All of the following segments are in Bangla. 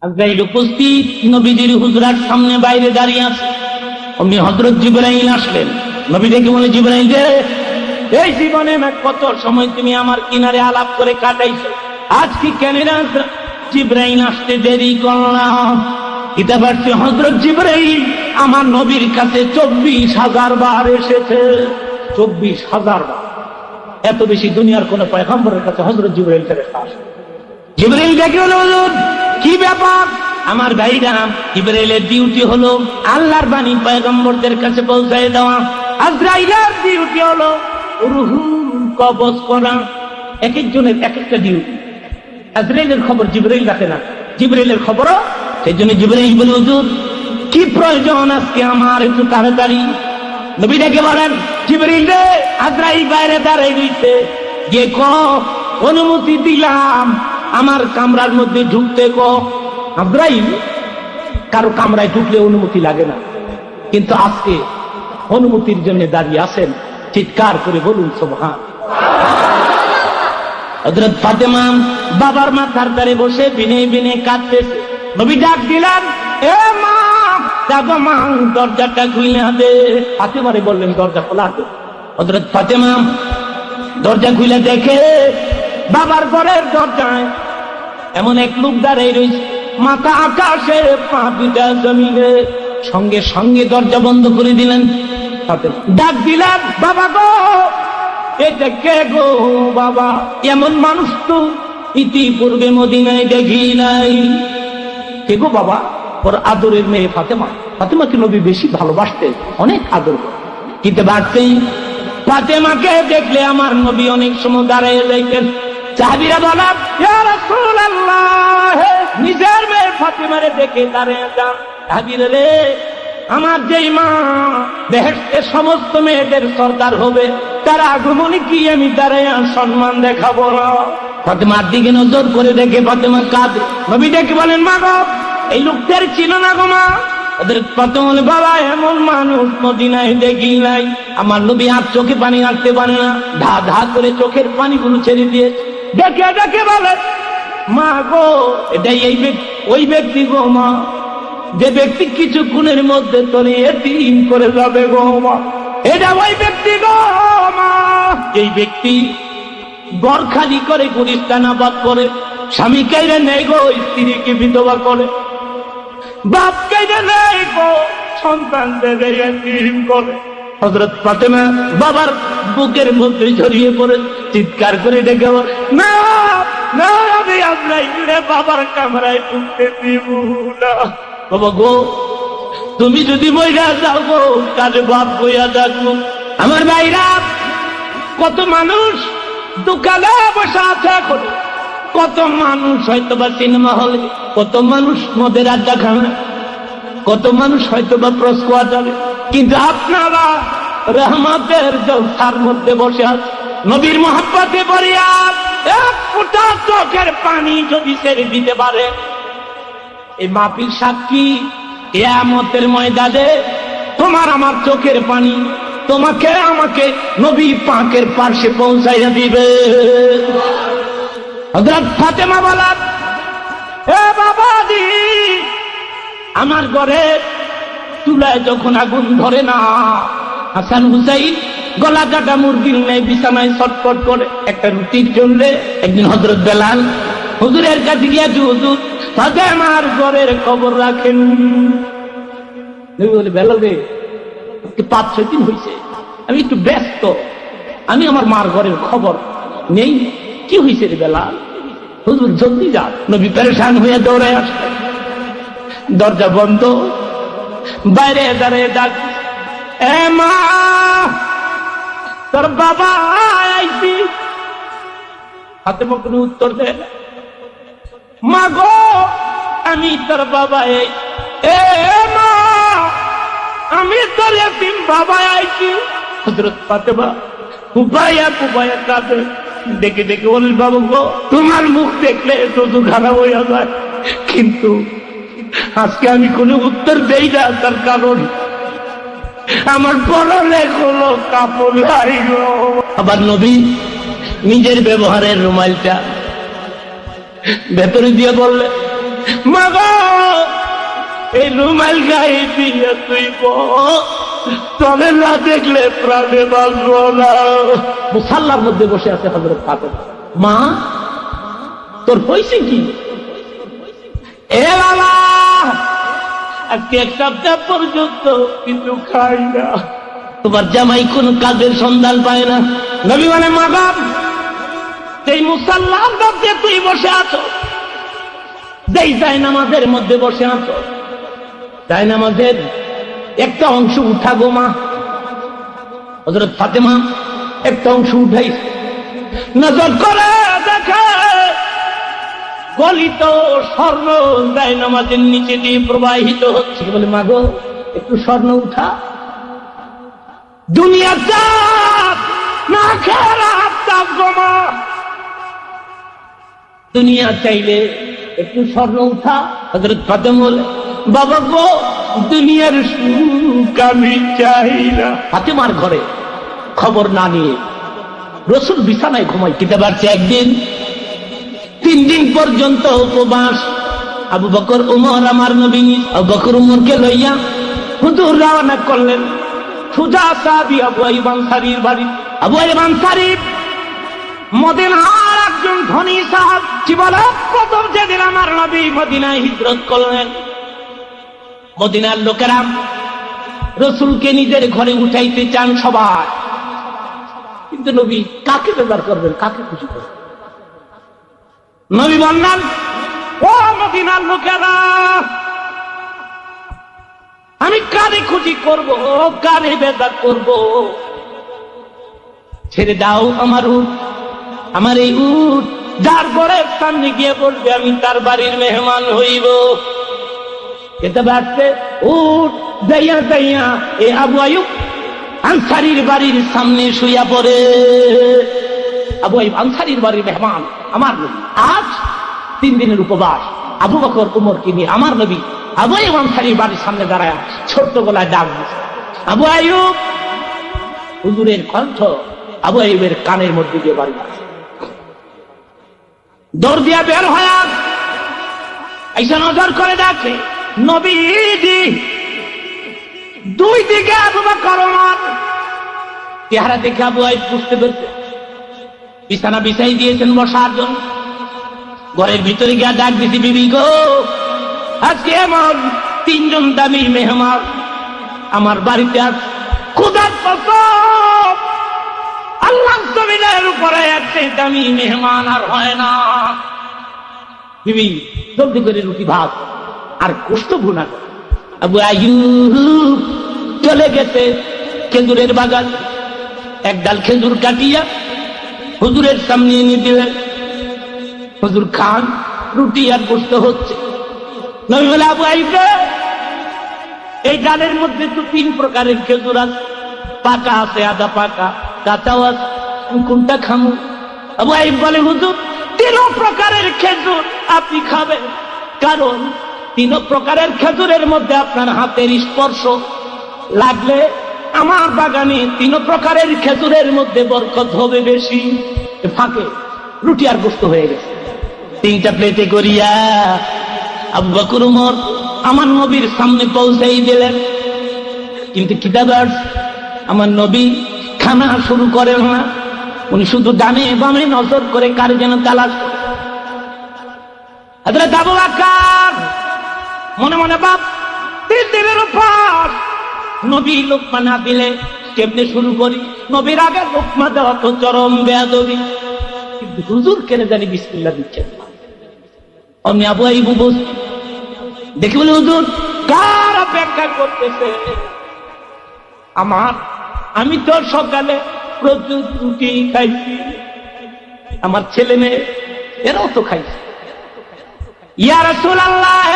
আজরাইল উপস্থিত নবীজির হুজরার সামনে বাইরে দাঁড়িয়ে আছে। অমনি হযরত জিবরাইল আসলেন। নবী দেখে বলে, জিবরাইল রে, এই জীবনে কত সময় তুমি আমার কিনারে আলাপ করে কাটাইছো, আজ কি কেন জিবরাইল আসতে দেরি করলাম? কিতাব আছে হযরত জিবরাইল আমার নবীর কাছে 24,000 বার এসেছে। 24,000 বার। এত বেশি দুনিয়ার কোন পয়গম্বরের কাছে হযরত জিবরাইল ফেরেশতা আসে। জিবরাইল ডেকে বলে, হুজুর কি ব্যাপার? আমার ভাইরা, জিবরাইলের ডিউটি হলো আল্লাহর বাণী পয়গম্বরদের কাছে পৌঁছায় দেওয়া, আজরাইলের ডিউটি হলো রূহ কবজ করা। এক একজনের এক একটা ডিউটি। আজরাইলের খবর জিবরাইল রাখে না, জিবরাইলের খবরও সেই জন্য জিবরাইল বলে, হুজুর কি প্রয়োজন আজকে আমার, একটু তাড়াতাড়ি। নবী ডেকে বলেন, জিবরাইল রে, আজরাইল বাইরে দাঁড়াই রইছে, গিয়ে অনুমতি দিলাম আমার কামরার মধ্যে ঢুকতে। আজরাইল কারো কামরায় ঢুকলে অনুমতি লাগে না, কিন্তু আজকে অনুমতির জন্য দাঁড়িয়ে আছেন। চিৎকার করে বলুন সুবহান। হযরত ফাতেমা বাবার মাথার ধারে বসে বিনে বিনে কাঁদতেছে। নবী ডাক দিলেন, এ মা, দেখো মা, দরজাটা খুলে দে। ফাতেমারে বললেন, দরজা খোলা দে। হযরত ফাতেমা দরজা খুলে দেখে বাবার ঘরের দরজায় এমন এক লোক দাঁড়িয়ে রয়েছে, মাথা আকাশে, পা দুটা জমিনে। সঙ্গে সঙ্গে দরজা বন্ধ করে দিলেন। ডাক দিলেন, বাবা গো, এটা কে গো বাবা? এমন মানুষ তো ইতিপূর্বে মদিনায় দেখি নাই। কে গো বাবা? ওর আদরের মেয়ে ফাতেমা। ফাতেমাকে নবী বেশি ভালোবাসতেন, অনেক আদর কিন্তু বাড়তেই ফাতেমাকে দেখলে আমার নবী অনেক সময় দাঁড়িয়ে যাইতেন। সাহাবীরা বলেন, ইয়া রাসূলুল্লাহ, নিজের মেয়ে ফাতেমারে দেখে দাঁড়িয়ে যান। সাহাবীরা রে, আমার যেই মা বেহেশতের সমস্ত মেয়েদের সর্দার হবে, তার আগমনে কি আমি দাঁড়ায় সম্মান দেখাবো না? ফাতেমার দিকে নজর করে দেখে ফাতেমা কাঁদে। নবী ডেকে বলেন, মা গো, এই লোকটার চিনো না গো মা? ওদের ফাতেমা বলে, বাবা এমন মানুষ মদিনায় দেখি নাই। আমার নবী আর চোখে পানি রাখতে পারে না, ধা ধা করে চোখের পানিগুলো ছেড়ে দিয়ে ডেকে ডেকে বলে, মা গো, এটাই ওই ব্যক্তি গো মা, যে ব্যক্তি কিছুক্ষণের মধ্যে তোরে এতিম করে যাবে গো মা। এটা ওই ব্যক্তি গো মা, এই ব্যক্তি ঘর খালি করে, গুলিস্তান আবাদ করে, স্বামী কাইরে নেই গো, স্ত্রীকে বিধবা করে, বাপ কাইরে নেই গো, সন্তানদের এতিম করে। হযরত ফাতেমা বাবার বুকের মধ্যে জড়িয়ে পড়ে চিৎকার করে ডেকে বলে, না না, আমি আজরাইল বাবার কামরায় ঢুকতে দিব না। বাবা গো, তুমি যদি মইরা যাও গো, কাজে বাপ বইয়া যাবো। আমার ভাইরা, কত মানুষ দোকানে বসে আছে এখন, কত মানুষ হয়তো বা সিনেমা হলে, কত মানুষ মদের আড্ডা খাবে, কত মানুষ হয়তো বা প্রস্কোয়া চলে, কিন্তু আপনারা রহমতের জলসার মধ্যে বসে আছে, নবীর মহব্বতে পড়িয়া এক ফোঁটা চোখের পানি যদি ছেড়ে দিতে পারে, এই মাহফিল সাক্ষী, কিয়ামতের ময়দানে তোমার আমার চোখের পানি তোমাকে আমাকে নবী পাকের পাশে পৌঁছাইয়া দিবে। হযরত ফাতেমা বলেন, এ বাবাজি, আমার ঘরে চুলায় যখন আগুন ধরে না, হাসান হুসাইন গলা কাটা মুরগির ন্যায় বিছানায় ছটফট করে, একটা রুটির জন্য একদিন হযরত বেলাল হুজুরের কাছে গিয়েছে, হুজুর ফাতেমার ঘরের খবর রাখেন। বলে, বেলাল রে, 5-6 দিন হয়েছে, আমি একটু ব্যস্ত, আমি আমার মার ঘরের খবর নেই। কি হয়েছে রে বেলাল? হুজুর জলদি যান। নবী পেরেশান হয়ে দৌড়ে আসে, দরজা বন্ধ, বাইরে দাঁড়িয়ে ডাক, এ মা, তোর বাবা আইছি। ফাতেমা কোনো উত্তর দেয় না। মা গো, আমি তোর বাবা, এ মা, আমি তোর এতিম বাবা আইছি। হযরত ফাতেমা কুবাইয়া কুবাইয়া কাঁদে, দেখে দেখে বলেন, বাবু গো, তোমার মুখ দেখলে চোখ খারাপ হইয়া যায়, কিন্তু আজকে আমি কোনো উত্তর দেই না, তার কারণ আমার পরলেখ হলো কাপড় নাই গো। আবার নবী নিজের ব্যবহারের রুমালটা ভেতরে দিয়ে বললেন, মা গো, এই রুমাল গায়ে দিয়ে তুই তবে না দেখলে প্রাণে বাঁচব না। মুসাল্লার মধ্যে বসে আছে হযরত ফাতেমা। মা, তোর হয়েছে কি? এ বাবা, আজকে এক সপ্তাহ পর্যন্ত কিছু খাই না। তোমার জামাই কোন কাজের সন্ধান পায় না। নবী বলে, মা বাপ, সেই মুসাল্লার মধ্যে তুই বসে আছো, যেই জায়নামাজের মধ্যে বসে আছো, জায়নামাজের একটা অংশ উঠা গো মা। হযরত ফাতেমা একটা অংশ উঠাই, নজর করে দেখে গলিত স্বর্ণ জায়নামাজের নিচে দিয়ে প্রবাহিত হচ্ছে। বলে, মা গো, একটু স্বর্ণ উঠা। দুনিয়ার চাপ না খেরাত চাপ গো মা, দুনিয়া চাইলে একটু স্বর্ণ উঠা। হযরত ফাতেমা বলে, বাবা গো, দুনিয়ার সুখ আমি চাই না। ফাতেমার ঘরে খবর না নিয়ে রাসূল বিছানায় ঘুমাই খেতে পারছে। একদিন 3 দিন পর্যন্ত উপবাস। আবু বকর উমর, আমার নবী, আবু বকর উমরকে লইয়া হুজুর রওনা করলেন সুজা সাহাবী আবু আইয়ুব আনসারীর বাড়ি। আবু আইয়ুব আনসারী মদিনার একজন ধনী সাহাবী। বলে, প্রথম যেদিন আমার নবী মদিনায় হিজরত করলেন, মদিনার লোকেরা রাসূলকে নিজের ঘরে উঠাইতে চান সবাই, কিন্তু নবী কাকে বেজার করবেন, কাকে খুশি করবেন? নবী বললেন, ও মদিনার লোকেরা, আমি কারে খুশি করব, কারে বেজার করব? ছেড়ে দাও আমার উট, আমার এই উট যার ঘরের সামনে গিয়ে পড়বে আমি তার বাড়ির মেহমান হইব। এটা বাড়তে উট যাইয়া যাইয়া এ আবু আইয়ুব আনসারীর বাড়ির সামনে শুইয়া পড়ে। আবু আইয়ুব আনসারীর বাড়ির মেহমান আমার নবী, আজ 3 দিনের উপবাস। আবু বকর উমরকে নিয়ে আমার নবী আবু আইয়ুব আনসারীর বাড়ির সামনে দাঁড়ায় ছোট্ট গলায় ডাক দিচ্ছে, আবু আইয়ুব। হুজুরের কণ্ঠ আবু আইয়ুবের কানের মধ্যে দিয়ে বাড়ি আসে। দৌড় দিয়া বের হয়ে এসে নজর করে দেখে নবীজি। 2 দিকে আবু বকর ওমর। চেহারা দেখে আবু আইয়ুব বুঝতে পেরেছে বিছানা বিছাই দিয়েছেন বসার জন্য। ঘরের ভিতরে গিয়ে ডাক দিছি, বিবি গো, আজকে এমন 3 জন দামি মেহমান আমার বাড়িতে আস। খোদার কসম, আল্লাহর জমিনের উপরে একটা দামি মেহমান আর হয় না। বিবি জলদি করে রুটি ভাত আর গোশত ভুনা। আবু আইয়ুব চলে গেছে খেজুরের বাগান, এক ডাল খেজুর কাটিয়া হুজুরের সামনে এনে দিলেন। হুজুর খান, রুটি আর গোশত হচ্ছে। নবী বলে, আবু আইয়ুব, এই ডালের মধ্যে তো 3 প্রকারের খেজুর আছে, পাকা আছে, আধা পাকা, কাঁচাও আছে, কোনটা খামু? আবু আইয়ুব বলে, হুজুর 3 প্রকারের খেজুর আপনি খাবেন, কারণ 3 প্রকারের খেজুরের মধ্যে আপনার হাতের স্পর্শ লাগলে আমার বাগানে 3 প্রকারের খেজুরের মধ্যে বরকত হবে বেশি। ফাঁকে রুটি আর গোশত হয়ে গেছে। 3টা প্লেটে করিয়া আবু বকর উমর আমার নবীর সামনে পৌঁছাই দিলেন। কিন্তু কিতাবাস আমার নবী খানা শুরু করেন না, উনি শুধু ডানে বামে নজর করে কার যেন তালাশ। হযরত আবু বকর মনে মনে বাপ 3 দিনের উপর নবী লোকমা না দিলে কেমনে শুরু করি? নবীর আগে লোকমা দেওয়া তো চরম বেয়াদবি। কিন্তু হুজুর কেন জানি বিসমিল্লাহ দিচ্ছেন। অমনি আবু আইয়ুব দেখি বলে, হুজুর কার অপেক্ষা করতেছে? আমি তো সকালে প্রচুর রুটি খাইছি, আমার ছেলে মেয়ে এরাও তো খাইছে। ইয়া রাসূলুল্লাহ,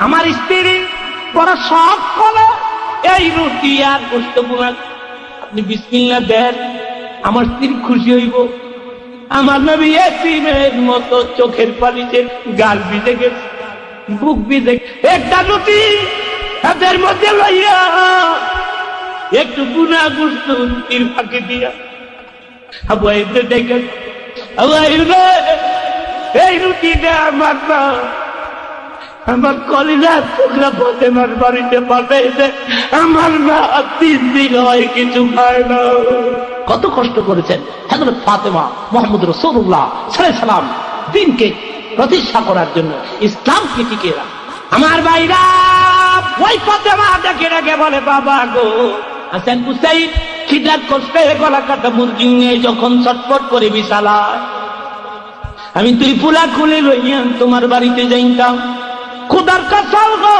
আমার স্ত্রী বড় শখ করে এই রুটি আর গোশত ভুনা, আপনি বিসমিল্লাহ দেন, আমার স্ত্রী খুশি হইব। আমার নবী এতিমের মতো চোখের পানিতে গাল ভিজে গেছে, বুক ভিজে। একটা রুটি হাতের মধ্যে লইয়া একটু বুনা গোশত রুটির ফাঁকে দিয়া আবু আইয়ুব দেখে, আবু আইয়ুব এই রুটিটা আমার না, আমার কলিজার টুকরা ফাতেমার বাড়িতে পাঠাইছে, আমার মা 3 দিন হয় কিছু খায় না। কত কষ্ট করেছেন হযরত ফাতেমা মুহাম্মদ রাসূলুল্লাহ সাল্লাল্লাহু আলাইহি সাল্লাম দিনকে প্রতিষ্ঠা করার জন্য, ইসলামকে টিকিয়ে রাখা। আমার ভাইরা ওই ফাতেমা ডেকে ডেকে বলে, বাবা গো হাসান হুসাইন খিদার কষ্টে গলা কাটা মুরগি নিয়ে যখন ছটফট করে বিছালায়, আমি তুই পুলা খুলে লইয়া তোমার বাড়িতে যাইতাম, খুদার কসম গো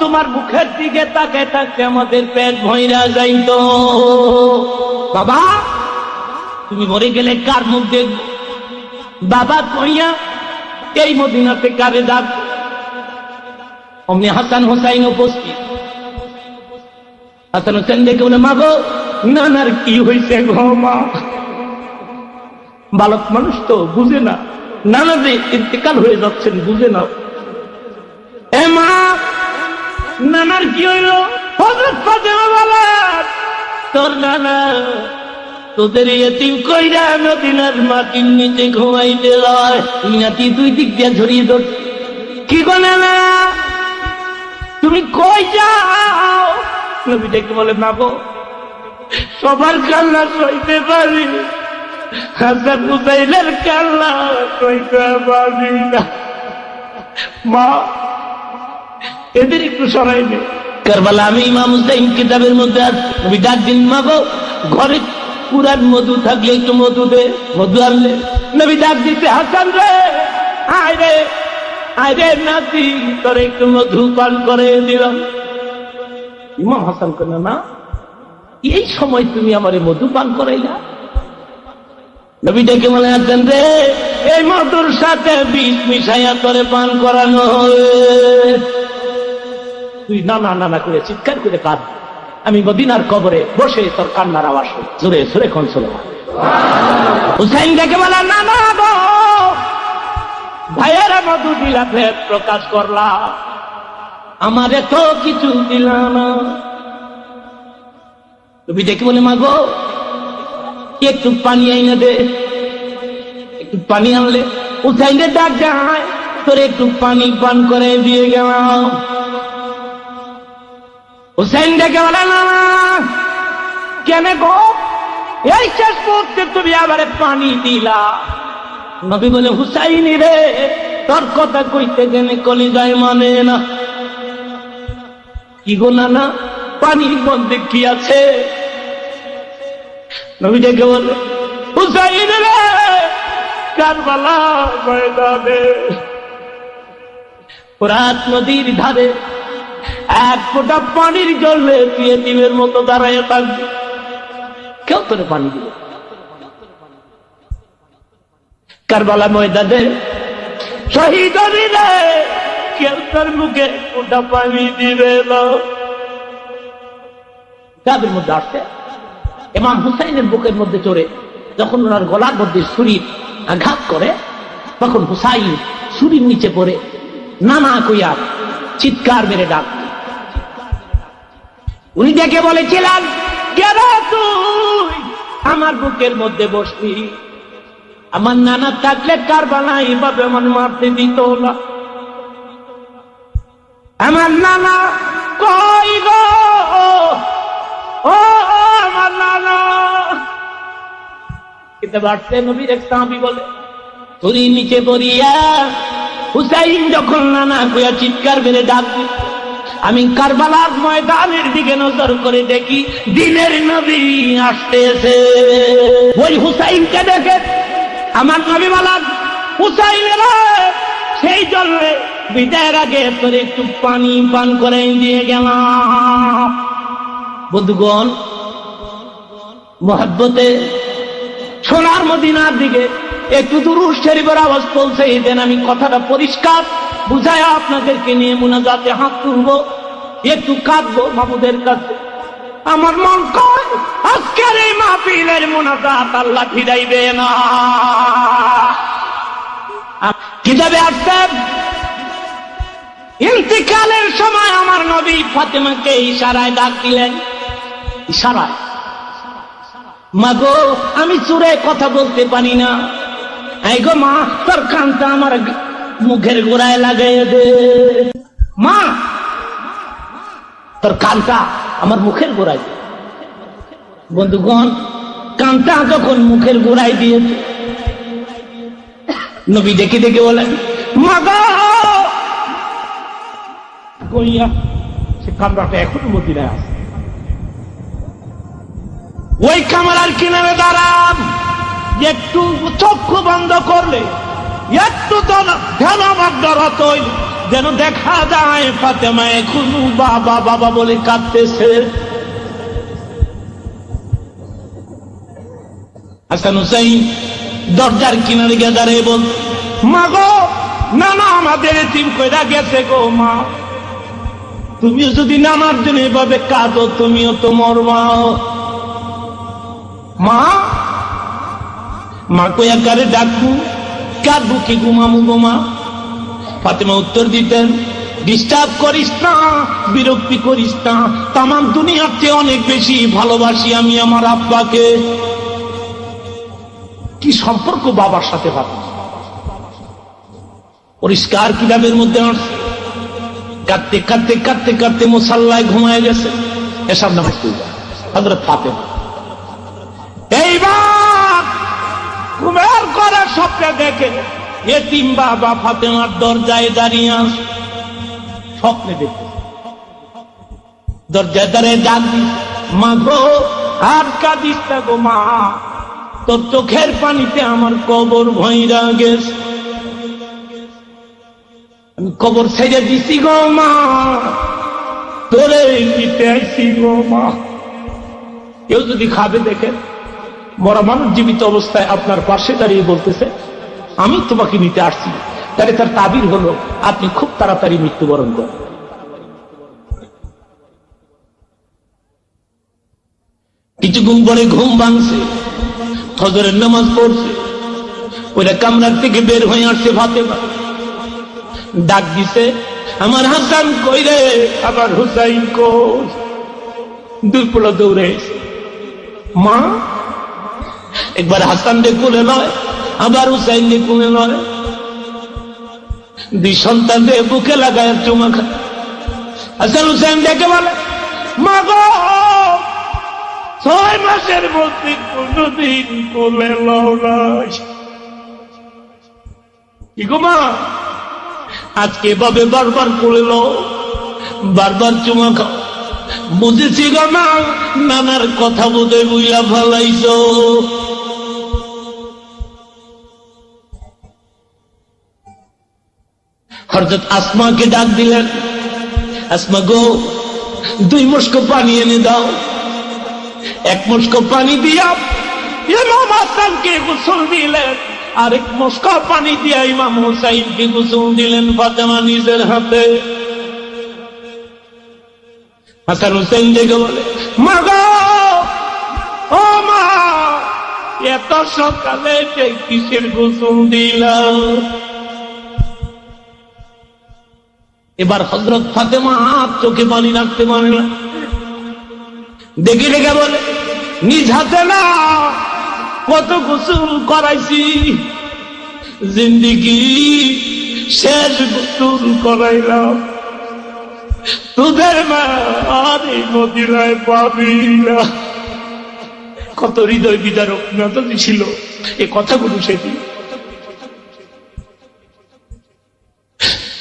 তোমার মুখের দিকে তাকে তাকে আমাদের পেট ভইরা যাইতো। বাবা তুমি মরে গেলে কার মুখ দেখব? বাবা কইয়া এই মদিনাতে কারে ডাক? অমনি হাসান হোসাইন উপস্থিত। হাসান হোসেন দেখে বলে, মা গো নানার কি হয়েছে গো মা? বালক মানুষ তো বুঝে না, নানা যে ইন্তেকাল হয়ে যাচ্ছেন বুঝে না। এ মা নানার কি হইল? হযরত ফাতেমা বলে, তোর নানা তোদের এতিম কইরা মদিনার মাটির নিচে ঘুমাইতে লয়, নাতি 2 দিক দিয়ে ঝরিয়ে ধর। কি গো নানা তুমি কই যাও? নবী ডেকে বলে, মা গো সবার কান্না সইতে পারি, হাসান হুসাইনের কান্না সইতে পারি না। মা এদের একটু সরাই নে। কারবালা আমি ইমাম হুসাইন কিতাবের মধ্যে আছে, নবী ডাক দিন, মা গো ঘরে পুরান মধু থাকলে একটু মধু দে। মধু আনলে নবী ডাক দিতে, হাসান রে আয় রে আয় রে নাতি, তোর একটু মধু পান করে দিলাম। ইমাম হাসান কেন না এই সময় তুমি আমারে মধু পান করাইলা? নবী ডেকে বলে, হাসান রে এই মধুর সাথে বিষ মিশাইয়া তোরে পান করানো হবে। তুই নানা নানা করে চিৎকার করে কাঁদ, আমি মদিনার কবরে বসে তোর কান্নার আওয়াজ শুনি। জোরে জোরে কোন সুবহান। হুসাইন ডেকে বলে, নানা গো ভাইয়ের মধু দিলা, ভেদ প্রকাশ করলা, আমারে তো কিছু দিলা না। তুমি ডেকে বলে, মা গো একটু পানি আইনা দে। একটু পানি আনলে হুসাইনে ডাক যায়, তোর একটু পানি পান করে দিয়ে গেলাম। হুসাইন ডেকে বলে, না কেন গো এই শেষ মুহূর্তে তুমি আবার পানি দিলা? নবী বলে, হুসাইন রে তোর কথা কইতে গেলে কলিজায় মানে না। কি গো নানা পানির মধ্যে কি আছে? নবী ডেকে বলে, হুসাইন রে কারবালা ময়দানে ফোরাত নদীর ধারে এক ফোঁটা পানির জলে তুই এতিমের মতো দাঁড়ায় থাকবি, কেউ তোরে পানি দিবে? কারবালা ময়দানে শহীদ হইলে কেউ তোর মুখে ফোঁটা পানি দিবে না। কাদের মধ্যে আসছে ইমাম হুসাইনের বুকের মধ্যে চড়ে যখন ওনার গলার মধ্যে ছুরির আঘাত করে, তখন হুসাইন ছুরির নিচে পড়ে নানা কইয়া চিৎকার মেরে ডাক। উনি ডেকে বলেছিলেন, কে রে তুই আমার বুকের মধ্যে বসবি? আমার নানা থাকলে কারবালা এইভাবে আমার মারতে দিত না। আমার নানা কই গো? ও আমার নানা কিন্তু বাড়ছে। নবীর এক সাহাবী বলে, তুই নিচে পড়িয়া হুসাইন যখন নানা কইয়া চিৎকার মেরে ডাক, আমি কারবালার ময়দানের দিকে নজর করে দেখি দিনের নবী আসতেছে। ওই হুসাইনকে দেখে আমার নবী বলেন, হুসাইনের সেই জন্য বিদায়ের আগে তোর একটু পানি পান করে দিয়ে গেলাম। বন্ধুগণ মহব্বতে সোনার মদিনার দিকে একটু দুরূদ শরীফের আওয়াজ পৌঁছে দেন, আমি কথাটা পরিষ্কার বুঝায় আপনাদেরকে নিয়ে মুনাজাতে হাত তুলবো, একটু কাঁদবো মাহবুদের কাছে। আমার মন কয় আজকের এই মাহফিলের মুনাজাত আল্লাহ ফিরাইবে না। কিতাবে আসছেন ইন্তিকালের সময় আমার নবী ফাতেমাকে ইশারায় ডাক দিলেন, ইশারায়। মা গো আমি সুরে কথা বলতে পারি না, এই গো মা তোর কানটা আমার মুখের গোড়ায় লাগাই দে। মা, তোর কানটা আমার মুখের গোড়ায় দে। বন্ধুগণ, কানটা যখন মুখের গোড়ায় দিয়েছে, নবী ডেকে ডেকে বলেন, মা গো, কইয়া সে কামরাটা এখনো মদিনায় আছে। ওই কামরার কিনারে দাঁড়ান, একটু চক্ষু বন্ধ করলে, একটু ধ্যানবদ্ধ হইল, যেন দেখা যায় ফাতেমা এখনো বাবা বাবা বলে কাঁদতেছে। হাসান হুসাইন দরজার কিনারে গিয়ে দাঁড়িয়ে বল, মা গো, নানা আমাদের এতিম কইরা গেছে গো মা, তুমিও যদি নানার জন্য এভাবে কাঁদো তুমিও তো মরবা। মা, মা কইয়া কারে ডাকু, কাঁদবো কি ঘুমামু গো মা? ফাতেমা উত্তর দিতেন, ডিস্টার্ব করিস না, বিরক্তি করিস না, তাম দুনিয়ার চেয়ে অনেক বেশি ভালোবাসি আমি আমার আব্বাকে। কি সম্পর্ক বাবার সাথে ভাব, পরিষ্কার কিতাবের মধ্যে কাঁদতে কাঁদতে কাঁদতে কাঁদতে মুসাল্লায় ঘুমায় গেছে। এসব নামাজ পড়বে হযরত ফাতেমা। এইবার ঘুমের করে স্বপ্নে দেখে এতিম বাবা ফাতেমার দরজায় দাঁড়িয়ে আছে। স্বপ্নে দেখে দরজায় দাঁড়িয়ে ডাক দিস, মা গো, আর কাঁদিস না গো মা, তোর চোখের পানিতে আমার কবর ভইরা গেছে, আমি কবর ছেড়ে দিছি গো মা, তোরে নিতে আইছি গো মা। কেউ যদি খাবে দেখে মরা মানুষ জীবিত অবস্থায় আপনার পাশে দাঁড়িয়ে বলতেছে আমি তোমাকে নিতে আসছি, তাহলে তার তাবির হলো আপনি খুব তাড়াতাড়ি মৃত্যুবরণ করেন। কিছুক্ষণ পরে ঘুম ভাঙছে, ফজরের নামাজ পড়ছে, ওইটা কামরার থেকে বের হয়ে আসছে ফাতেমা, ডাক দিছে, আমার হাসান কই রে, আমার হুসাইন কই? দুই পোলা দৌড়ে এসে, মা, একবার হাসান রে কোলে নয়, আবার হুসাইন রে কোলে নয়, দুই সন্তান রে বুকে লাগায় চুমা খায়। হাসান হুসাইন দেখে বলে, মা গো, 6 মাসের মধ্যে কোনদিন কোলে লও নাই। কি গো মা, আজকে এভাবে বারবার কোলে লও, বারবার চুমা খাও, বুঝেছি গো মা, নানার কথা বোধে বুঝলা ফেলাইছ। হযরত আসমাকে ডাক দিলেন, আসমা গো, 2 মস্কো পানি এনে দাও। 1 মস্কো পানি দিয়া ইমাম হাসানকে গোসল দিলেন, আর 1 মস্কো পানি দিয়া ইমাম হুসাইনকে গোসল দিলেন ফাতেমা নিজের হাতে। হাসান হুসাইন দেখে বলে, মা গো, ও মা, এত সকালে কিসের গোসল দিলাম? এবার হযরত ফাতেমা চোখে পানি রাখতে পারে না, দেখে দেখে বলে, নিজ হাতে না কত গোসল করাইছি, জিন্দিগি শেষ গোসল করাইলাম, তোদের মা আর এই মদিনায় পাবি না। কত হৃদয় বিদারক নাতি ছিল এ কথাগুলো সেদিন।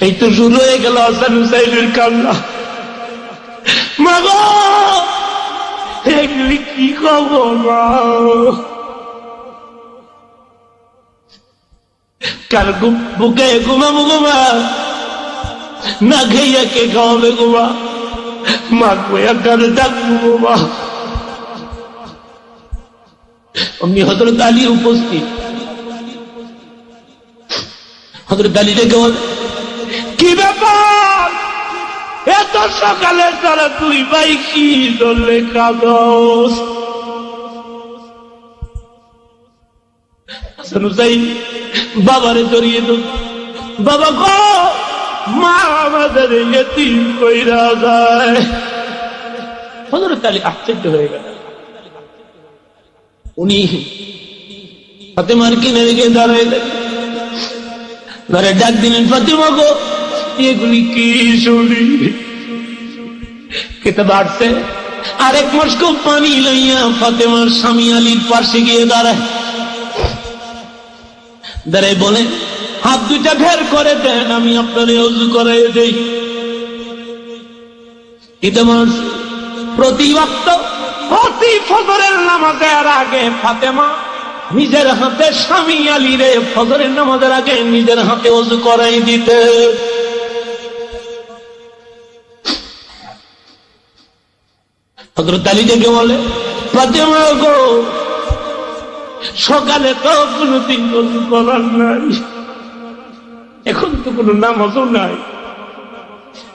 এই তো শুরু হয়ে গেল হাসান হুসাইনের কান্না। মা গো, এগুলি কি খবর মা? কার বুকে ঘুমাবো গো মা, না খেয়ে কে খাওয়াবে গো মা? মা কইয়া কারে ডাকবো গো মা? অমনি হযরত আলী উপস্থিত। হযরত আলী ডেকে বলে, কি ব্যাপার, এত সকালে তারা 2 ভাই কি ধরলে কাঁদস? হাসান হুসাইন বাবারে জড়িয়ে দো, বাবা গো, মা আমাদের ইতিম কইরা যায়। হযরত আলী আশ্চর্য হয়ে গেল। উনি ফাতেমার কিনারে গিয়ে দাঁড়াইলেন, ঘরে ডাক দিলেন, ফাতেমা গো, এগুলি কি শুনি? খেতে বাড়ছে। আরেক মস্ক পানি লইয়া ফাতেমার স্বামী আলীর পাশে গিয়ে দাঁড়ায়। দাঁড়াই বলে, হাত দুইটা বের করে দেন, আমি আপনার ওযু করাই দেই। প্রতি ওয়াক্ত প্রতি ফজরের নামাজের আগে ফাতেমা নিজের হাতে স্বামী আলীরে ফজরের নামাজের আগে নিজের হাতে ওযু করাই দিতে। হযরত আলী ডেকে বলে, ফাতেমা গো, সকালে তো কোনদিন ওযু করার নাই, এখন তো কোনো নামাজও নাই,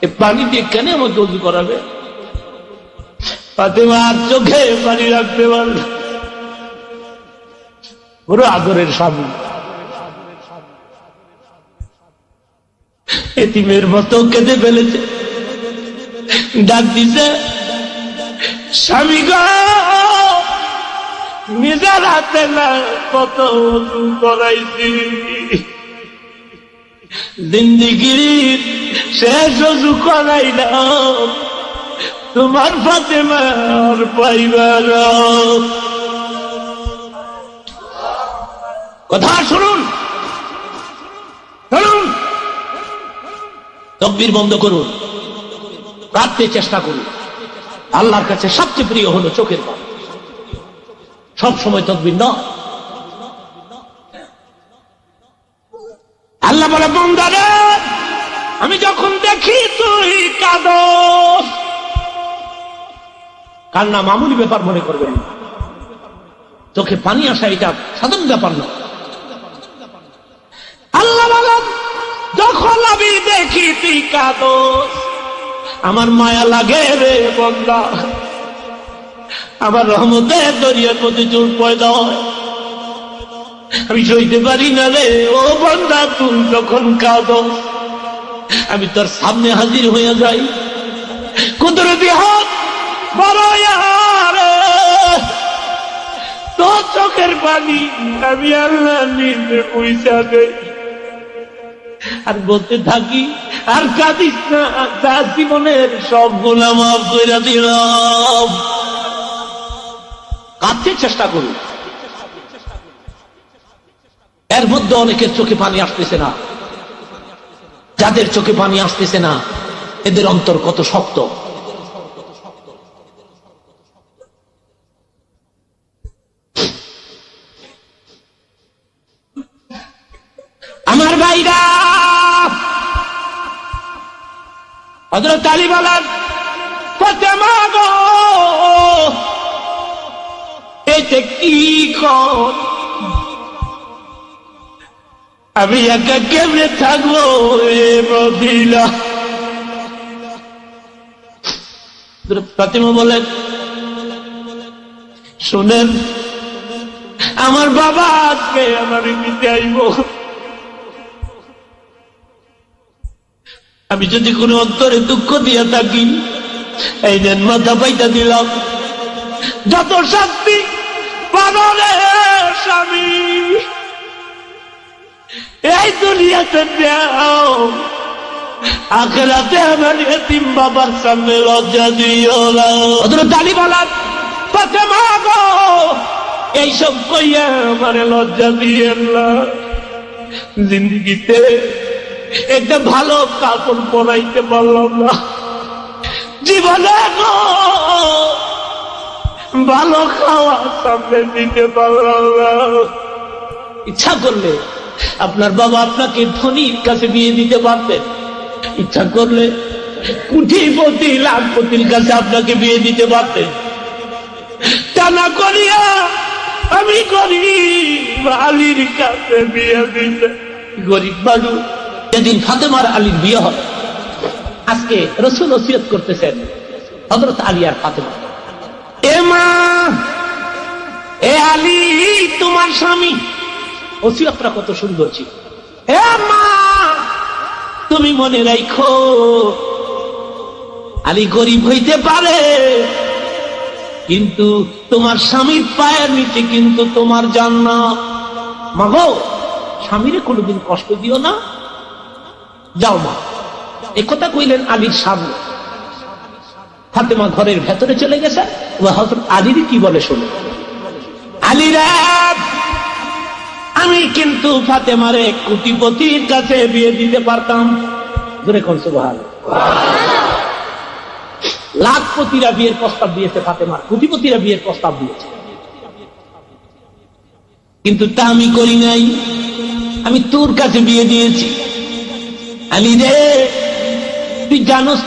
এ পানি দিয়ে কেন আমাকে ওযু করাবে? ফাতেমা আর চোখে পানি রাখতে পারল। বড় আদরের স্বামী, এতিমের মতো কেঁদে ফেলেছে। ডাক দিছে, স্বামী গো, নিজের হাতে না কত ওযু করাইছি, জিন্দিগির শেষ ওযু করাইলাম, তোমার ফাতেমার পাইবার। কথা শুনুন, শুনুন, তাকবীর বন্ধ করুন, কাঁদতে চেষ্টা করুন। আল্লাহর কাছে সবচেয়ে প্রিয় হলো চোখের পানি। সব সময় তাকবীর নয়। আল্লাহ বলে, বান্দারে, আমি যখন দেখি তুই কাঁদস, কান্না মামুলি ব্যাপার মনে করবেন না। চোখে পানি আসা এটা সাধারণ ব্যাপার না। আল্লাহ বলেন, যখন আমি দেখি তুই কাঁদস, আমার মায়া লাগে রে বান্দা, আমার রহমতের দরিয়ার মধ্যে জোর পয়দা হয়, আমি সইতে পারি না রে। ও বান্দা, তুই যখন কাঁদস, আমি তোর সামনে হাজির হয়ে যাই, কুদরতি হাত তোর চোখের পানি আমি আল্লাহ নিজে পয়সা দেই, আর বলতে থাকি, আর কাঁদিস না, যা জীবনের সব গুনাহ মাফ করে দিলাম। কাঁদতে চেষ্টা করুন। এর মধ্যে অনেকের চোখে পানি আসতেছে না। যাদের চোখে পানি আসতেছে না, এদের অন্তর কত শক্ত। আমার ভাইরা, হযরত আলী বলেন, ফাতেমা গো, এটা কি কর? আমি একা কেমনে থাকবো এ মদিনা? ফাতেমা বলেন, শুনেন, আমার বাবা আজকে আমার নিতে আইব, আমি যদি কোনো অন্তরে দুঃখ দিয়ে থাকি, এই নেন, মাথা পাইটা দিলাম, যত শাস্তি পালনে স্বামী এই দুনিয়াতে দাও, আখিরাতে আমার এতিম বাবার সামনে লজ্জা দিও না। হযরত আলী বলেন, ফাতেমা গো, এইসব কইয়া আমার লজ্জা দিয়েন না। জিন্দেগিতে একটা ভালো কাপড় পরাইতে পারলাম না, জীবনে ভালো খাওয়া সামনে দিতে পারলাম না। ইচ্ছা করলে আপনার বাবা আপনাকে ধনীর কাছে বিয়ে দিতে পারতেন, ইচ্ছা করলে কোটিপতি লাখপতির কাছে আপনাকে বিয়ে দিতে পারতেন। তা না করিয়া আমি গরিব আলীর কাছে বিয়ে দিতে। গরিব মানুষ। যেদিন ফাতেমার আলীর বিয়ে হয়, আজকে রাসূল ওসিয়ত করতেছেন হযরত আলী আর ফাতেমা, এ মা, এ আলী তোমার স্বামী। ওসিয়তটা কত সুন্দর ছিল। এ মা, তুমি মনে রাখো, আলী গরিব হইতে পারে, কিন্তু তোমার স্বামীর পায়ের নিচে কিন্তু তোমার জান্নাত। মাগো, স্বামীরে কোনোদিন কষ্ট দিও না, যাও মা, এই কথা কইলেন আলীর সামনে। ফাতেমা ঘরের ভেতরে চলে গেছে। হযরত আলীর কি বলে শুনে, আলী রে, আমি কিন্তু ফাতেমারে কোটিপতির কাছে বিয়ে দিতে পারতাম। জোরে কোন সুবহানাল্লাহ। লাখপতিরা বিয়ের প্রস্তাব দিয়েছে ফাতেমা, কোটিপতিরা বিয়ের প্রস্তাব দিয়েছে, কিন্তু তা আমি করি নাই। আমি তোর কাছে বিয়ে দিয়েছি। আলী রে, তুই জানোস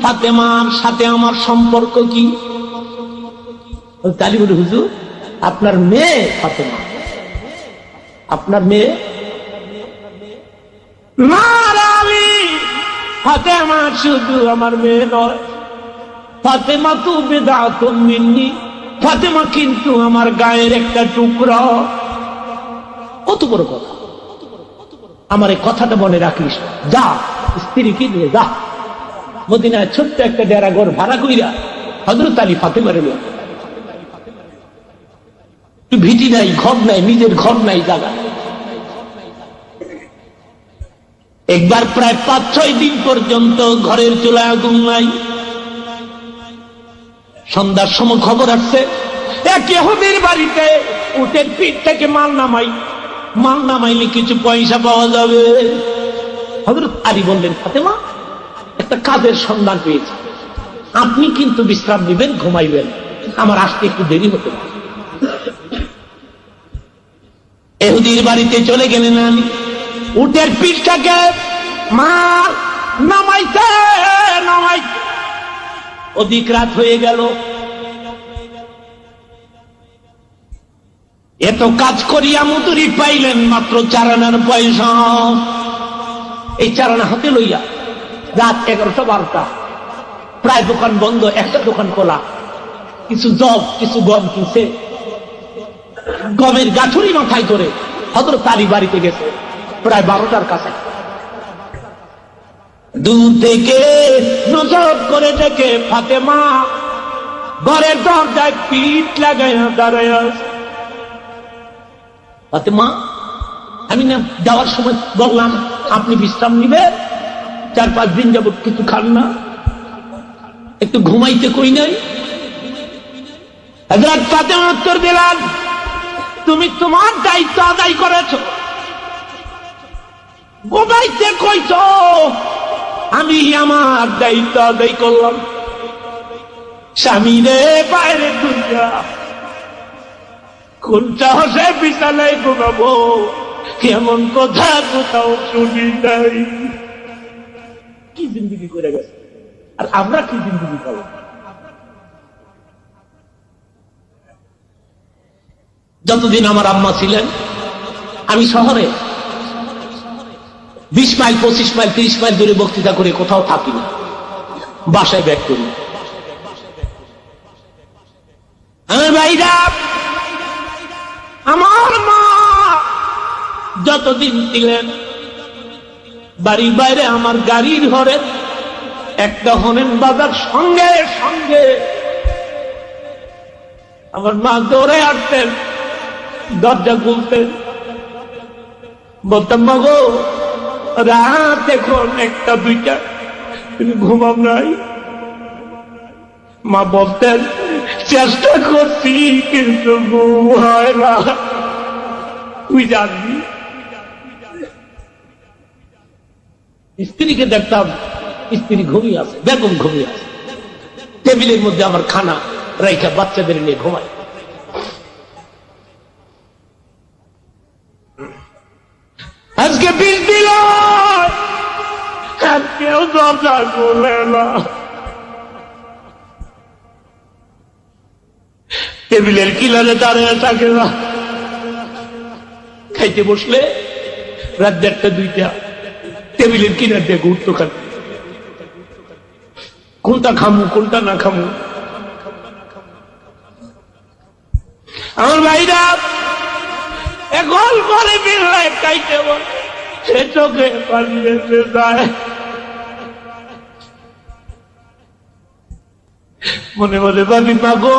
ফাতেমার সাথে আমার সম্পর্ক কি? আলী বলে, হুজুর আপনার মেয়ে ফাতেমা, আপনার মেয়ে? না আলী, ফাতেমা শুধু আমার মেয়ে নয়, ফাতেমা তো বিদআতুম মিন্নি, ফাতেমা কিন্তু আমার গায়ের একটা টুকরা। কত বড় কথা! আমার এই কথাটা মনে রাখিস। যা, স্ত্রীকে নিয়ে যা, মদিনায় ছোট্ট একটা ডেরা ঘর ভাড়া কইরা হযরত আলী ফাতেমার নিয়ে। ভিটি নাই, ঘর নাই, নিজের ঘর নাই, জায়গা। একবার প্রায় 5-6 দিন পর্যন্ত ঘরের চুলায় আগুন নাই। সন্ধ্যার সময় খবর আসছে এক ইহুদির বাড়িতে উটের পিঠ থেকে মাল নামাইলে কিছু পয়সা পাওয়া যাবে। হযরত আলী বললেন, ফাতেমা, একটা কাজের সন্ধান পেয়েছি, আপনি কিন্তু বিশ্রাম নেবেন, ঘুমাইবেন, আমার আসতে একটু দেরি হতে পারে। ইহুদির বাড়িতে চলে গেলেন আলী। উটের পিঠটাকে মাল নামাইতে অধিক রাত হয়ে গেল। এত কাজ করিয়া মজুরি পাইলেন মাত্র 4 আনার পয়সা। এই 4 আনা হাতে লইয়া রাত 11টা-12টা, প্রায় দোকান বন্ধ, একটা দোকান খোলা, কিছু জব, কিছু গম কিনছে, গমের গাঠুরি মাথায় করে হযরত আলী বাড়িতে গেছে প্রায় 12টার কাছে। দূর থেকে নজর করে দেখে ফাতেমা ঘরের দরজায় পিঠ লাগাইয়া দাঁড়ায় আছে। ফাতেমা, আমি না যাওয়ার সময় বললাম আপনি বিশ্রাম নিবেন, 4-5 দিন যাবত কিছু খান না, একটু ঘুমাইতে কই নাই? হযরত ফাতেমা উত্তর দিলেন, তুমি তোমার দায়িত্ব আদায় করেছ, ঘুমাইতে কইছ, আমি আমার দায়িত্ব আদায় করলাম। স্বামীরে বাইরে দুনিয়া কোনটা হসে বিছানায় ঘুমাবো, এমন কথা কোথাও শুনি নাই। কি জিন্দগি করে গেছে, আর আমরা কি জিন্দগি পাবো? যতদিন আমার আম্মা ছিলেন, আমি শহরে 20 মাইল, 25 মাইল, 30 মাইল দূরে বক্তৃতা করে কোথাও থাকি না, বাসায় ব্যাক করি। আমার ভাইরা, আমার মা যতদিন ছিলেন বাড়ির বাইরে আমার গাড়ির ঘরে একটা হনেন বাজার সঙ্গে সঙ্গে আমার মা দৌড়ে আসতেন, দরজা খুলতেন, বলতাম, মা গো, রাত এখন 1টা-2টা, তুমি ঘুমাও নাই? মা বলতেন, চেষ্টা করছি কিন্তু ঘুম হয় না, তুই জানবি। স্ত্রীকে দেখতাম, স্ত্রী ঘুমিয়ে আছে, বেগম ঘুমিয়ে আছে, টেবিলের মধ্যে আমার খানা রাইখা বাচ্চাদের নিয়ে ঘুমায়। আজকে বিল দিল, কেউ দরজা খুলে না, টেবিলের কিনারে দাঁড়িয়ে থাকে না, খাইতে বসলে রাত 1টা-2টা টেবিলের কিনার দিয়ে ঘুরতো, খান কোনটা খামু কোনটা না খামু। আমার ভাইরা এখন ঘরে বিল্লাই খাইতে বলে, সে চোখে পানি এসে যায়, মনে মনে ভাবি, মাগো,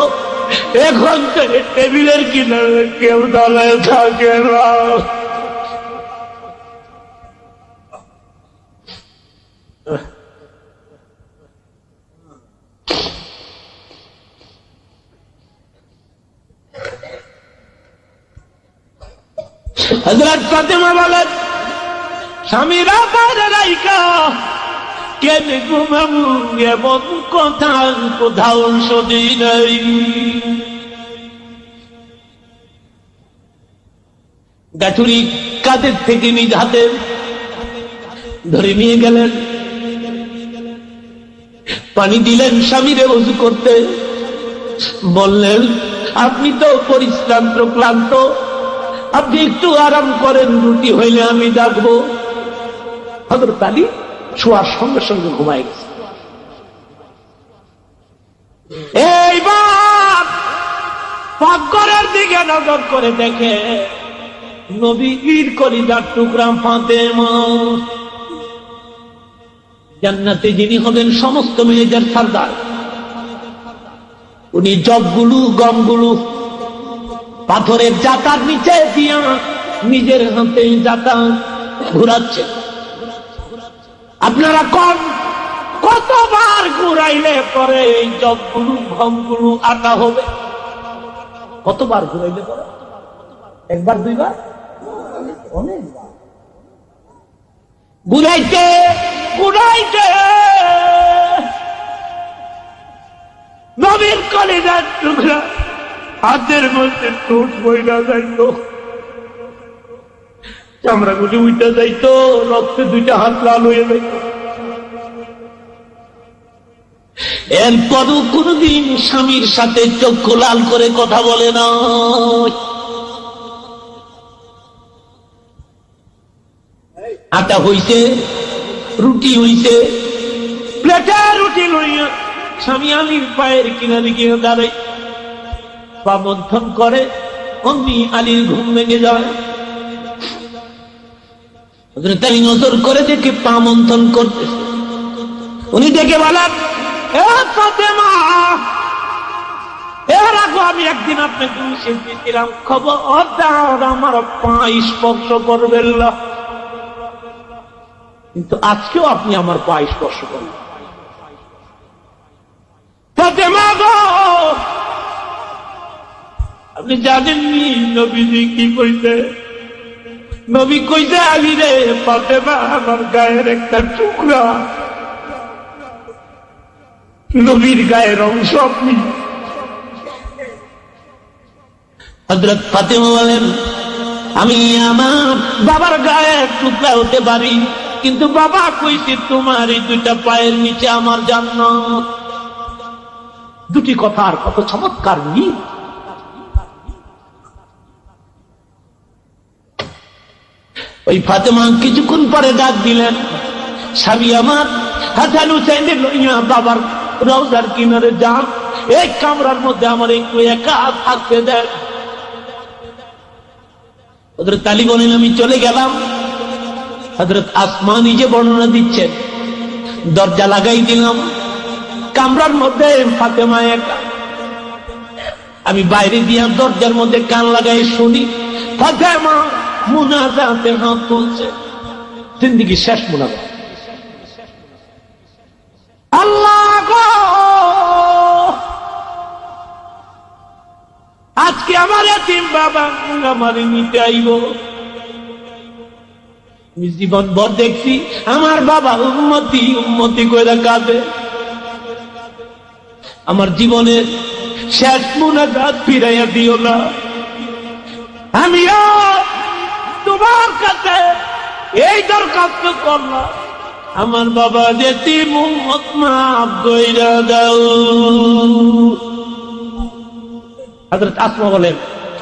এখন থেকে টেবিলের কিনারে কেউ দাঁড়ায় থাকে না। হযরত ফাতেমা বলেন, স্বামীরা বাইরে রাইখা কেন ঘুমাবো, এমন কথা কোথাও শুনি নাই। গাঠুরি কাঁধের থেকে নিজ হাতে ধরে নিয়ে গেলেন, পানি দিলেন স্বামীরে ওযু করতে, বললেন আপনি তো পরিশ্রান্ত ক্লান্ত, আপনি একটু আরাম করেন, রুটি হইলে আমি ডাকবো। হযরত আলী শোয়ার সঙ্গে সঙ্গে ঘুমায় গেছে। এইবার পাকঘরের দিকে নজর করে দেখে নবীর কলিজার টুকরা ফাতেমা, জান্নাতে যিনি হবেন সমস্ত মেয়েদের সরদার, উনি জবগুলো গমগুলো পাথরের জাতার নিচে দিয়া নিজের হাতে জাতা ঘুরাচ্ছে। আপনারা কতবার ঘুরাইলে পরে এই জবগুলো গমগুলো আটা হবে? কতবার ঘুরাইলে পরে? একবার দুইবার? অনেকবার ঘুরাইতে ঘুরাইতে নবীর কলিজার টুকরা হাতের মধ্যে ঠোঁট বইরা যাইত, চামড়াগুলি উইটা যাইত, রক্তে দুইটা হাত লাল হয়ে যাইত। এরপরও কোনদিন স্বামীর সাথে চক্ষু লাল করে কথা বলে না। আটা হইছে, রুটি হইছে, প্লেটে রুটি লইয়া স্বামী আলীর পায়ের কিনারে গিয়ে দাঁড়াই, পা মন্থন করে, অমনি আলীর ঘুম ভেঙে যায়। তাই নজর করে দেখে পা মন্থন করতেছে। উনি ডেকে বলেন, এ ফাতেমা, এর আগে আমি একদিন আপনাকে নিষেধ দিয়েছিলাম, খবরদার আমার পা স্পর্শ করবেন না, কিন্তু আজকেও আপনি আমার পা স্পর্শ করলেন। ফাতেমা গো, আপনি জানেননি নবীজি কি কইছে? নবী কইছে, আলী রে, ফাতেমা আমার গায়ের একটা টুকরা, নবীর গায়ের অংশ আপনি। হযরত ফাতেমা বলেন, আমি আমার বাবার গায়ের টুকরা হতে পারি, কিন্তু বাবা কইছে তোমার এই দুইটা পায়ের নিচে আমার জান্নাত। দুটি কথা আর কত চমৎকার মিল। ওই ফাতেমা কিছুক্ষণ পরে ডাক দিলেন, স্বামী আমার, হাসান হুসাইনের লইয়া বাবার রওজার কিনারে যান, এই কামরার মধ্যে আমার একটু একা থাকতে দেন। হযরত আলী বলেন, আমি চলে গেলাম। হযরত আসমা নিজে বর্ণনা দিচ্ছেন, দরজা লাগাই দিলাম, কামরার মধ্যে ফাতেমা একা। আমি বাইরে দিয়া দরজার মধ্যে কান লাগাই শুনি ফাতেমা মুনাজাতে হাত তুলছে, জিন্দেগি শেষ মুনাজাত। আল্লাহ গো, আজকে আমার এতিম বাবা আমার নিতে আইব। জীবন ভর দেখছি আমার বাবা উম্মতি উম্মতি কইরা কাঁদে। আমার জীবনের শেষ মুনাজাত ফিরাইয়া দিও না। আমিও তোমার কাছে এই দরখাস্ত করলাম, আমার বাবা যেতিম উম্মত মাফ কইরা দাও। হযরত আসমা বলেন,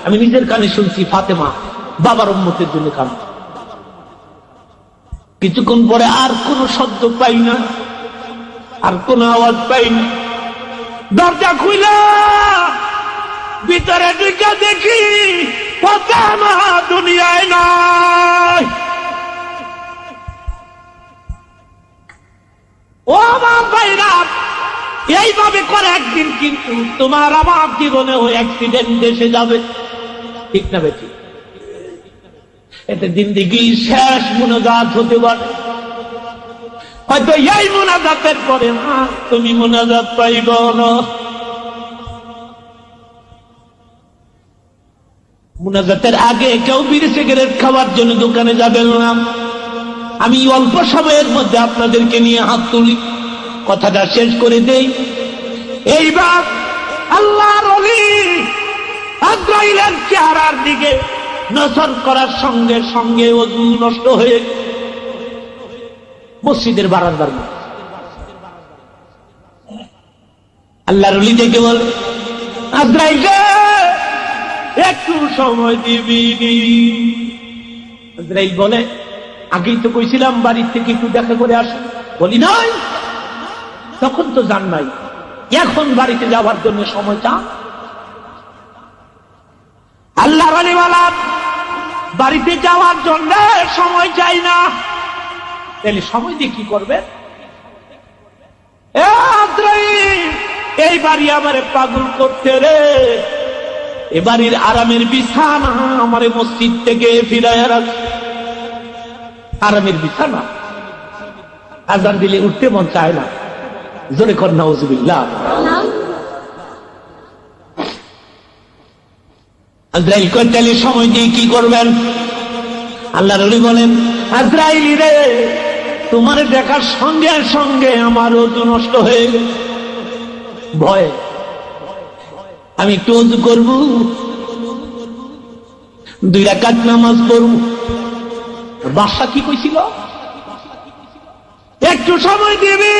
আমি নিজের কানে শুনছি ফাতেমা বাবার উম্মতের জন্য কাঁদে। কিছুক্ষণ পরে আর কোন শব্দ পাই না, আর কোন আওয়াজ পাই না। দরজা খুইলা ভিতরে ঢুকে দেখি ফাতেমা দুনিয়ায় নাই। ও আমার ভাইরা, এইভাবে করে একদিন কিন্তু তোমার আমার জীবনে ওই অ্যাক্সিডেন্ট এসে যাবে, ঠিক না বেশি? এতে জিন্দেগি শেষ মুনাজাত হতে পারে। হয়তো এই মুনাজাতের পরে না তুমি মুনাজাত পাইব না। মুনাজাতের আগে কেউ বিড়ি সিগারেট খাওয়ার জন্য দোকানে যাবেন না। আমি অল্প সময়ের মধ্যে আপনাদেরকে নিয়ে হাত তুলি, কথাটা শেষ করে দেই। এইবার আল্লাহর ওলি আজরাইলের চেহারার দিকে নজর করার সঙ্গে সঙ্গে ওযু নষ্ট হয়ে মসজিদের বারান্দার মধ্যে আল্লাহর ওলি দেখে বলে, আজরাইল একটু সময় দিবি। আজরাইল বলে, আগেই তো কইছিলাম বাড়ির থেকে একটু দেখা করে আসুন। বলি নাই, তখন তো জান নাই, এখন বাড়িতে যাওয়ার জন্য সময় চান। আল্লাহর ওলি বলা, বাড়িতে যাওয়ার জন্য সময় চাই না। তাহলে সময় দিয়ে কি করবে? এই বাড়ি আমারে পাগল করতে রে, এ বাড়ির আরামের বিছানা আমারে মসজিদ থেকে ফিরাইয়া রাখ। আরামের বিছানা আজান দিলে উঠতে মন চায় না, জোরে কর নাউজুবিল্লাহ। আজরাইল কয়, তাহলে সময় দিয়ে কি করবেন? আল্লাহর ওলি বলেন, আজরাইল রে, তোমার দেখার সঙ্গে সঙ্গে আমার ওযু নষ্ট হয়ে গেছে। ভয়ে আমি একটু ওযু করব, 2 রাকাত নামাজ পড়ব। বাদশা কি কইছিল? একটু সময় দিবি,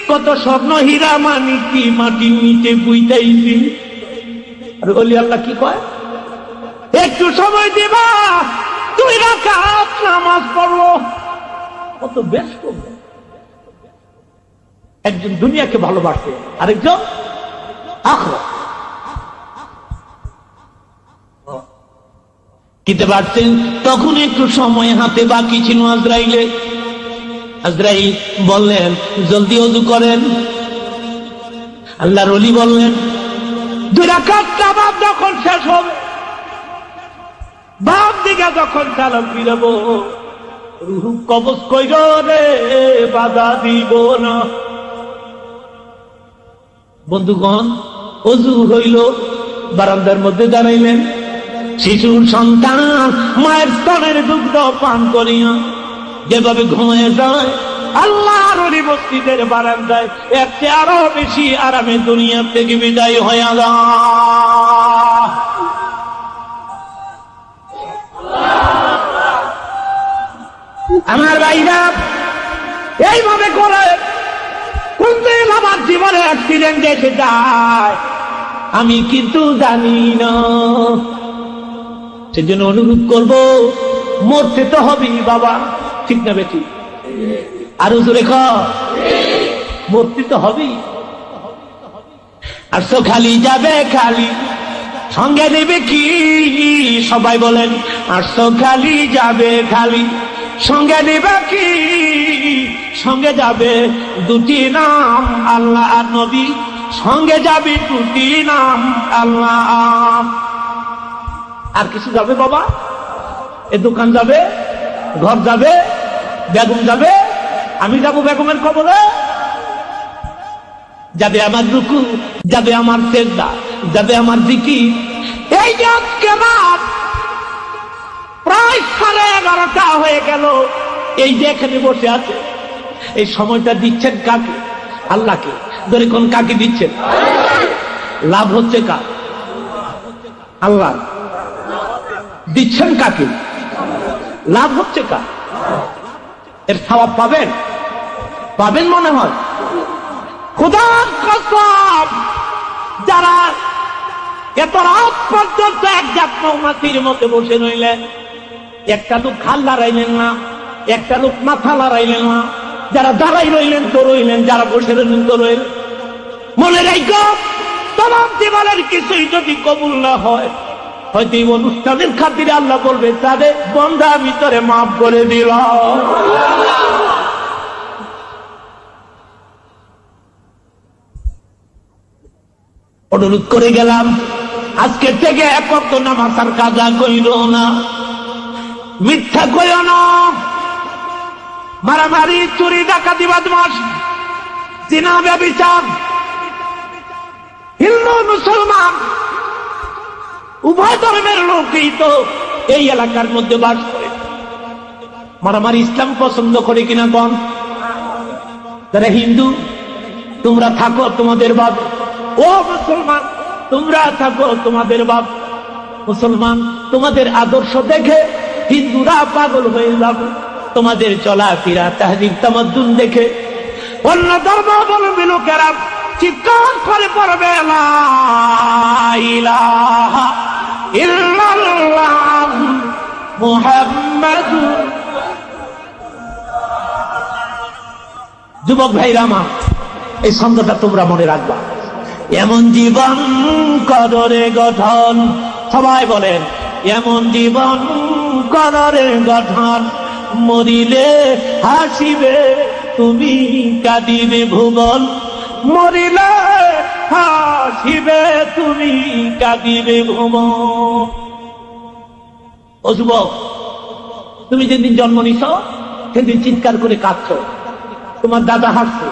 কত স্বর্ণ হীরা মানিক কি মাটির নিচে বুইতাইছি। আর ওলি আল্লাহ কি কয়? একটু সময় দিবা, 2 রাকাত নামাজ পড়ব। কত ব্যস্ত! একজন দুনিয়াকে ভালোবাসে, আরেকজন আখিরাত। কিতে পারছেন? তখন একটু সময় হাতে বাকি ছিল আজরাইলে। আজরাইল বললেন, জলদি ওযু করেন। আল্লাহর ওলি বললেন, 2 রাকাত নামাজ যখন শেষ হবে, বাম দিকে যখন সালাম ফিরাব, রূহ কবজ কইর রে, বাধা দিব না। বন্ধুগণ, ওযু হইল, বারান্দার মধ্যে দাঁড়াইলেন। শিশুর সন্তান মায়ের স্তনের দুগ্ধ পান করিয়া যেভাবে ঘুমিয়ে যায়, আল্লাহর ওলি মসজিদের বারান্দায় এর চেয়ে আরো বেশি আরামে দুনিয়া থেকে বিদায় হয়ে যায়। আমার ভাইরা, এইভাবে করে কোনদিন আমার জীবনে অ্যাক্সিডেন্ট এসে যায় আমি কিন্তু জানি না। সেজন্য অনুরোধ করব, মরতে তো হবেই বাবা, ঠিক না বেটি? আরো জোরে কর, মরতে তো হবেই। আর তো খালি যাবে খালি, সঙ্গে নেবে কি? সবাই বলেন, আর তো খালি যাবে খালি, সঙ্গে নেবে কি? সঙ্গে যাবে 2টি নাম, আল্লাহ আর নবী। সঙ্গে যাবে 2টি নাম, আল্লাহ। আর কিছু যাবে বাবা? এ দোকান যাবে, ঘর যাবে, বেগম যাবে, আমি যাব বেগমের কবরে। যাবে আমার রুকু, যাবে আমার সেজদা, যাবে আমার জিকির। এই যে আজকে রাত প্রায় 11:30 হয়ে গেল, এই যে এখানে বসে আছে, এই সময়টা দিচ্ছেন কাকে? আল্লাহকে। ধরে কোন কাকে দিচ্ছেন? লাভ হচ্ছে কার? আল্লাহ। দিচ্ছেন কাকে? লাভ হচ্ছে কার? এর সওয়াব পাবেন? পাবেন মনে হয়? খোদার কসম, যারা এত রাত পর্যন্ত একজাত মৌমাছির মধ্যে বসে রইলেন, একটা লোক খাল লড়াইলেন না, একটা লোক মাথা লড়াইলেন না, যারা দাঁড়াই রইলেন তো রইলেন, যারা বসে রইলেন তো রইলেন। মনে রাখো, তোমার জীবনের কিছুই যদি কবুল না হয়, হয়তো এই অনুষ্ঠানের খাতিরে আল্লাহ বলবে, তাদের বন্ধা ভিতরে মাফ করে দিল। অনুরোধ করে গেলাম, আজকে থেকে এক ওয়াক্ত নামাজ আর কাজা কইল না, মিথ্যা কইও না, মারামারি, চুরি, ডাকাতি, বদমাশ, জিনা, ব্যভিচার, হিন্দু মুসলমান উভয় ধর্মের লোকই তো এই এলাকার মধ্যে বাস করে। মারামারি ইসলাম পছন্দ করে কিনা কোন? যারা হিন্দু তোমরা থাকো তোমাদের বাপ, ও মুসলমান তোমরা থাকো তোমাদের বাপ। মুসলমান তোমাদের আদর্শ দেখে হিন্দুরা পাগল হয়ে যাবে, তোমাদের চলাফেরা তাহজিব তামাদ্দুন দেখে অন্য ধর্মাবলম্বী লোকেরা চিৎকার করে পড়বে লা ইলাহা ইল্লাল্লাহ মুহাম্মাদুর। যুবক ভাইরা আমার, এই ছন্দটা তোমরা মনে রাখবা। এমন জীবন কদরে গঠন, সবাই বলেন এমন জীবন কদরে গঠন, মরিলে হাসিবে তুমি কাঁদিবে ভুবন, মরিলে হাসিবে তুমি কাঁদিবে ভুবন। ও যুবক, তুমি যেদিন জন্ম নিছ সেদিন চিৎকার করে কাঁদছ। তোমার দাদা হাসছে,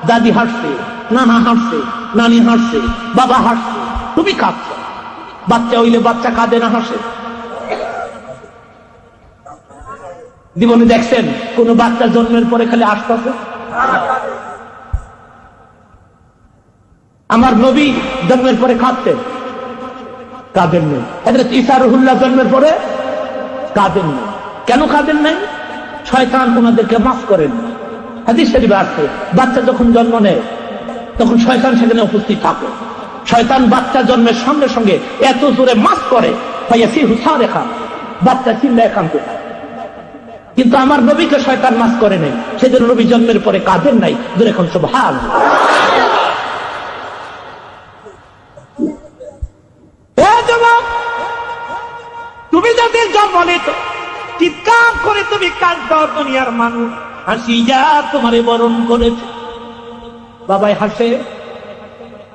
দাদি হাসছে, নানা হাসছে, নানি হাসছে, বাবা হাসছে, তুমি কাঁদছ। বাচ্চা হইলে বাচ্চা কাঁদে না, হাসে? জীবনে দেখছেন কোন বাচ্চা জন্মের পরে খালি হাসতেছে? আমার নবী জন্মের পরে কাঁদতেন, কাঁদেন নেই। হযরত ঈসা রুহুল্লাহ জন্মের পরে কাঁদেন নাই। কেন কাঁদেন নাই? শয়তান ওনাদেরকে মাফ করেন। হাদিস শরীফে আছে বাচ্চা যখন জন্ম নেয় তখন শয়তান সেখানে উপস্থিত থাকে। শয়তান বাচ্চা জন্মের সঙ্গে সঙ্গে এত জোরে মাফ করে বাচ্চা চিল্লায় কাঁদতে থাকে। কিন্তু আমার নবীকে শয়তান মাফ করে নাই, সেজন্য নবী জন্মের পরে কাঁদেন নাই। জোরে এখন সুবহানাল্লাহ। তুমি যাদের জন্ম নিত চিৎকার করে তুমি কাঁদত, দুনিয়ার মানুষ হাসি যা তোমারে বরণ করেছে। বাবাই হাসে,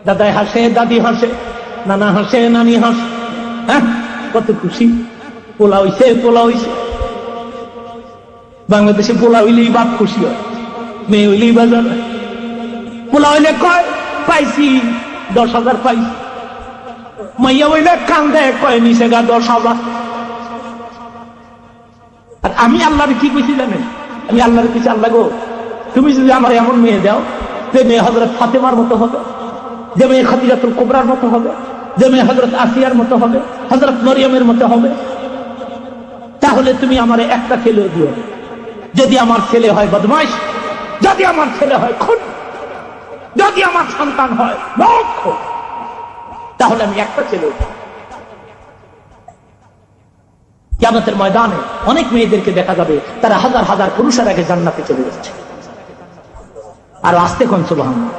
দাদাই হাসে, দাদি হাসে, নানা হাসে, নানি হাসে। হ্যাঁ, কত খুশি। পোলা হইছে, পোলা হইছে। বাংলাদেশে পোলা হইলেই বাপ খুশি হয়, মেয়ে হইলেই বাজার। পোলা হইলে কয় পাইছি 10,000 পাইছি, মাইয়া হইলে কান্দে কয় নিচে গা 10,000। আর আমি আল্লাহরে কি কইছি জানেন? আমি আল্লাহর কিছু, আল্লাহ গো তুমি যদি আমার এমন মেয়ে দাও যে মেয়ে হযরত ফাতেমার মতো হবে, যে মেয়ে খাদিজাতুল কুবরার মতো হবে, যে মেয়ে হযরত আসিয়ার মতো হবে, হযরত মরিয়মের মতো হবে, তাহলে তুমি আমার একটা ছেলে দিও। যদি আমার ছেলে হয় বদমাইশ, যদি আমার ছেলে হয় খুন, যদি আমার সন্তান হয় মূর্খ, তাহলে আমি একটা ছেলে। কিয়ামতের ময়দানে অনেক মেয়েদেরকে দেখা যাবে তারা হাজার হাজার পুরুষের আগে জান্নাতে চলে যাচ্ছে। আর আসতে কোন সুবহানাল্লাহ।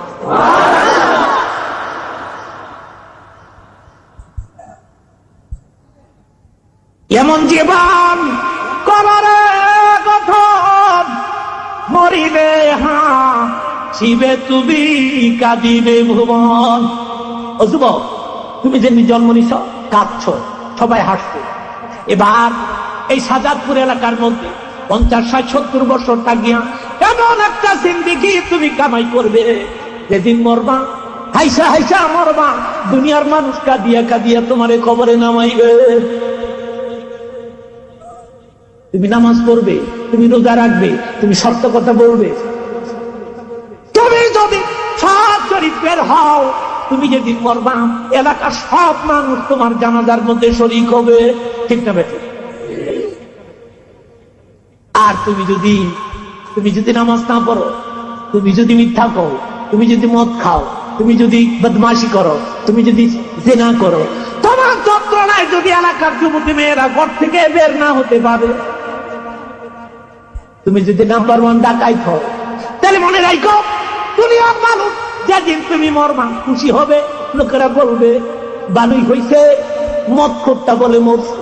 এমন জীবন কবরে গঠন, মরিলে হাসিবে তুমি কাঁদিবে ভুবন। ও যুবক, তুমি যেমনি জন্ম নিছ কাঁদছ, সবাই হাসছে। এবার এই সাজাদপুর এলাকার মধ্যে 50, 60, 70 বছর থাকিয়া এমন একটা জিন্দেগি তুমি কামাই করবে, যেদিন মরবা হাইসা হাইসা মরবা, দুনিয়ার মানুষ কাঁদিয়া কাঁদিয়া তোমারে কবরে নামাইবে। তুমি নামাজ পড়বে, তুমি রোজা রাখবে, তুমি সত্য কথা বলবে, তুমি যদি সৎ চরিত্রের হও, তুমি যেদিন মরবা এলাকার সব মানুষ তোমার জানাজার মধ্যে শরীক হবে। ঠিক না বেঠিক? আর তুমি যদি নামাজ না পড়ো, তুমি যদি মিথ্যা কও, তুমি যদি মদ খাও, তুমি যদি বদমাশি করো, তুমি যদি জিনা করো, তোমার যন্ত্রণায় যদি এলাকার যুবতী মেয়েরা ঘর থেকে বের না হতে পারে, তুমি যদি নাম্বার 1 ডাকাইত হও, তাহলে মনে রাখো দুনিয়ার মানুষ যেদিন তুমি মরবা খুশি হবে, লোকেরা বলবে ভালোই হইছে, মদ খোরটা বলে মরছে।